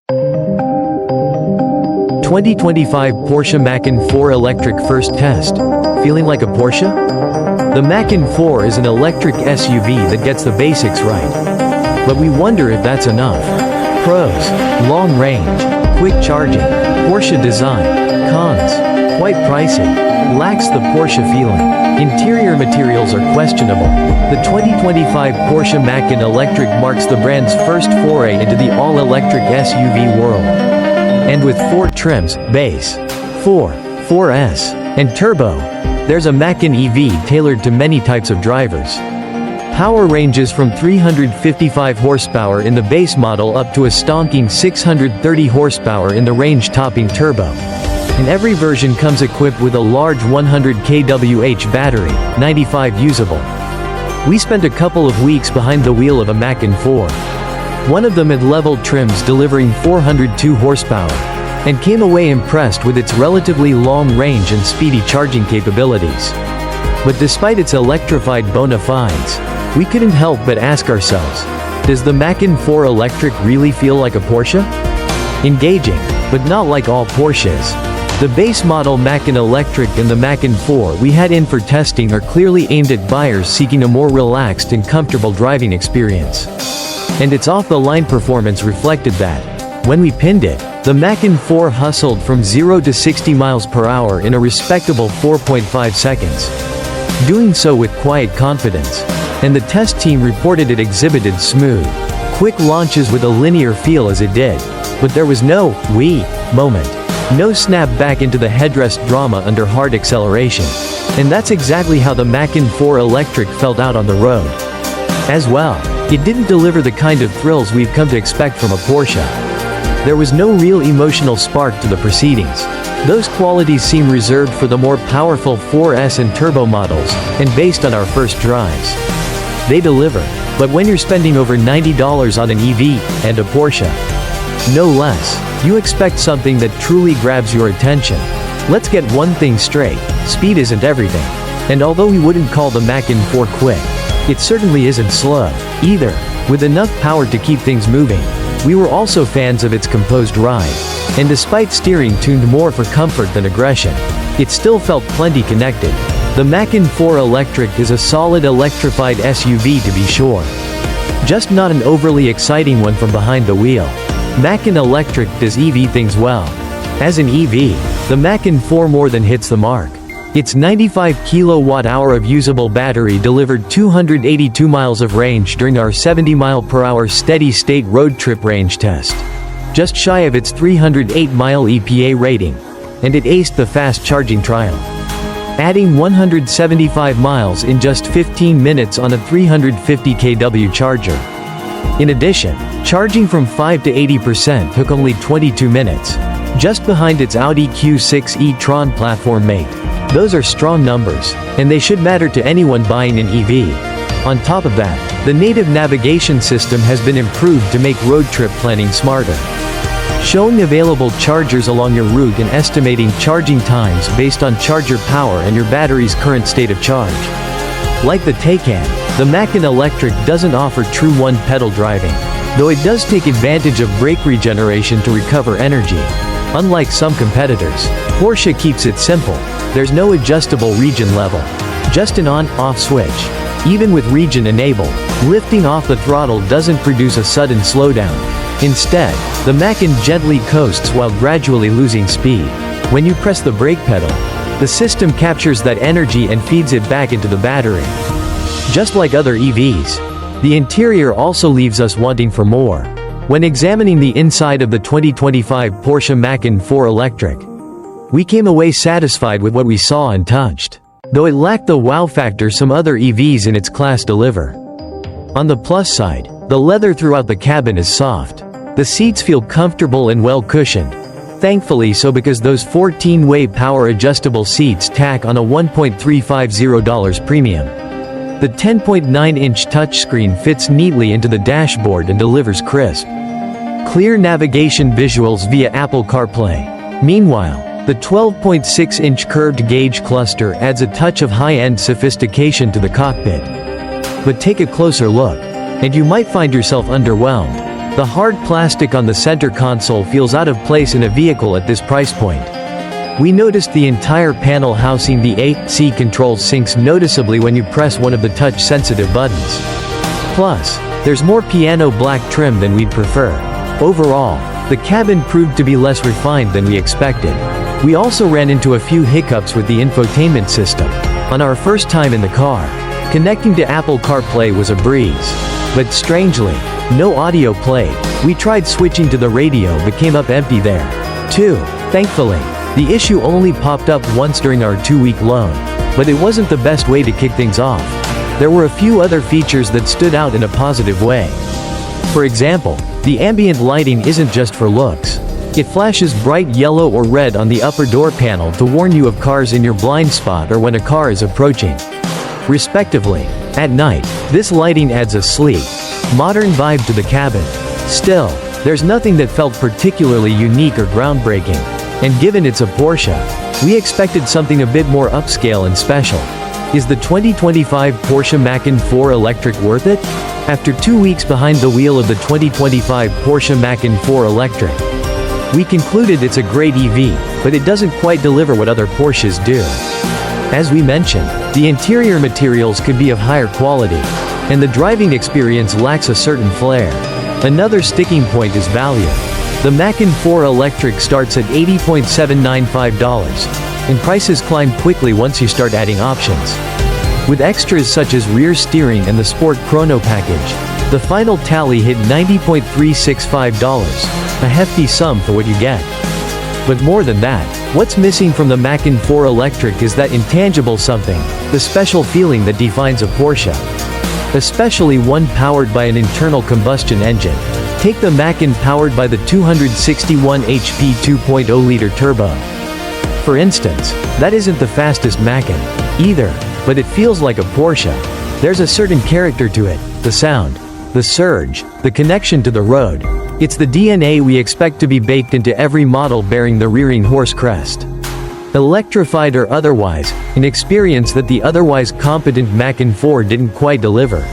2025 Porsche Macan 4 Electric First Test. Feeling like a Porsche? The Macan 4 is an electric SUV that gets the basics right. But we wonder if that's enough. Pros: long range, quick charging, Porsche design. Cons: quite pricey, lacks the Porsche feeling. Interior materials are questionable. The 2025 Porsche Macan Electric marks the brand's first foray into the all-electric SUV world. And with 4 trims, base, 4, 4S, and turbo, there's a Macan EV tailored to many types of drivers. Power ranges from 355 horsepower in the base model up to a stonking 630 horsepower in the range-topping turbo. And every version comes equipped with a large 100 kWh battery, 95 usable. We spent a couple of weeks behind the wheel of a Macan 4. One of the mid-level trims delivering 402 horsepower, and came away impressed with its relatively long range and speedy charging capabilities. But despite its electrified bona fides, we couldn't help but ask ourselves, does the Macan 4 Electric really feel like a Porsche? Engaging, but not like all Porsches. The base model Macan Electric and the Macan 4 we had in for testing are clearly aimed at buyers seeking a more relaxed and comfortable driving experience. And its off-the-line performance reflected that. When we pinned it, the Macan 4 hustled from 0 to 60 miles per hour in a respectable 4.5 seconds. Doing so with quiet confidence. And the test team reported it exhibited smooth, quick launches with a linear feel as it did. But there was no "wee" moment. No snap back into the headrest drama under hard acceleration. And that's exactly how the Macan 4 Electric felt out on the road. As well, it didn't deliver the kind of thrills we've come to expect from a Porsche. There was no real emotional spark to the proceedings. Those qualities seem reserved for the more powerful 4S and turbo models, and based on our first drives. They deliver, but when you're spending over $90 on an EV, and a Porsche, no less, you expect something that truly grabs your attention. Let's get one thing straight, speed isn't everything. And although we wouldn't call the Macan 4 quick, it certainly isn't slow, either. With enough power to keep things moving. We were also fans of its composed ride. And despite steering tuned more for comfort than aggression, it still felt plenty connected. The Macan 4 Electric is a solid electrified SUV to be sure. Just not an overly exciting one from behind the wheel. Macan Electric does EV things well. As an EV, the Macan 4 more than hits the mark. Its 95 kWh of usable battery delivered 282 miles of range during our 70 mph steady-state road trip range test. Just shy of its 308-mile EPA rating. And it aced the fast charging trial. Adding 175 miles in just 15 minutes on a 350 kW charger. In addition, charging from 5 to 80% took only 22 minutes. Just behind its Audi Q6 e-tron platform mate. Those are strong numbers, and they should matter to anyone buying an EV. On top of that, the native navigation system has been improved to make road trip planning smarter. Showing available chargers along your route and estimating charging times based on charger power and your battery's current state of charge. Like the Taycan, the Macan Electric doesn't offer true one-pedal driving, though it does take advantage of brake regeneration to recover energy. Unlike some competitors, Porsche keeps it simple. There's no adjustable region level. Just an on-off switch. Even with region enabled, lifting off the throttle doesn't produce a sudden slowdown. Instead, the Macan gently coasts while gradually losing speed. When you press the brake pedal, the system captures that energy and feeds it back into the battery. Just like other EVs, the interior also leaves us wanting for more. When examining the inside of the 2025 Porsche Macan 4 Electric, we came away satisfied with what we saw and touched, though it lacked the wow factor some other EVs in its class deliver. On the plus side, the leather throughout the cabin is soft. The seats feel comfortable and well cushioned. Thankfully so, because those 14-way power adjustable seats tack on a $1.350 premium. The 10.9-inch touchscreen fits neatly into the dashboard and delivers crisp, clear navigation visuals via Apple CarPlay. Meanwhile, the 12.6-inch curved gauge cluster adds a touch of high-end sophistication to the cockpit. But take a closer look, and you might find yourself underwhelmed. The hard plastic on the center console feels out of place in a vehicle at this price point. We noticed the entire panel housing the AC controls sinks noticeably when you press one of the touch-sensitive buttons. Plus, there's more piano black trim than we'd prefer. Overall, the cabin proved to be less refined than we expected. We also ran into a few hiccups with the infotainment system. On our first time in the car, connecting to Apple CarPlay was a breeze. But strangely, no audio played. We tried switching to the radio but came up empty there, too. Thankfully, the issue only popped up once during our 2-week loan. But it wasn't the best way to kick things off. There were a few other features that stood out in a positive way. For example, the ambient lighting isn't just for looks. It flashes bright yellow or red on the upper door panel to warn you of cars in your blind spot or when a car is approaching, respectively. At night, this lighting adds a sleek, modern vibe to the cabin. Still, there's nothing that felt particularly unique or groundbreaking. And given it's a Porsche, we expected something a bit more upscale and special. Is the 2025 Porsche Macan 4 electric worth it? After 2 weeks behind the wheel of the 2025 Porsche Macan 4 electric, we concluded it's a great EV, but it doesn't quite deliver what other Porsches do. As we mentioned, the interior materials could be of higher quality, and the driving experience lacks a certain flair. Another sticking point is value. The Macan 4 electric starts at $80.795, and prices climb quickly once you start adding options. With extras such as rear steering and the Sport Chrono package, the final tally hit $90.365, a hefty sum for what you get. But more than that, what's missing from the Macan 4 electric is that intangible something, the special feeling that defines a Porsche. Especially one powered by an internal combustion engine. Take the Macan powered by the 261 HP 2.0-liter turbo. For instance, that isn't the fastest Macan, either, but it feels like a Porsche. There's a certain character to it, the sound, the surge, the connection to the road. It's the DNA we expect to be baked into every model bearing the rearing horse crest. Electrified or otherwise, an experience that the otherwise competent Macan 4 didn't quite deliver.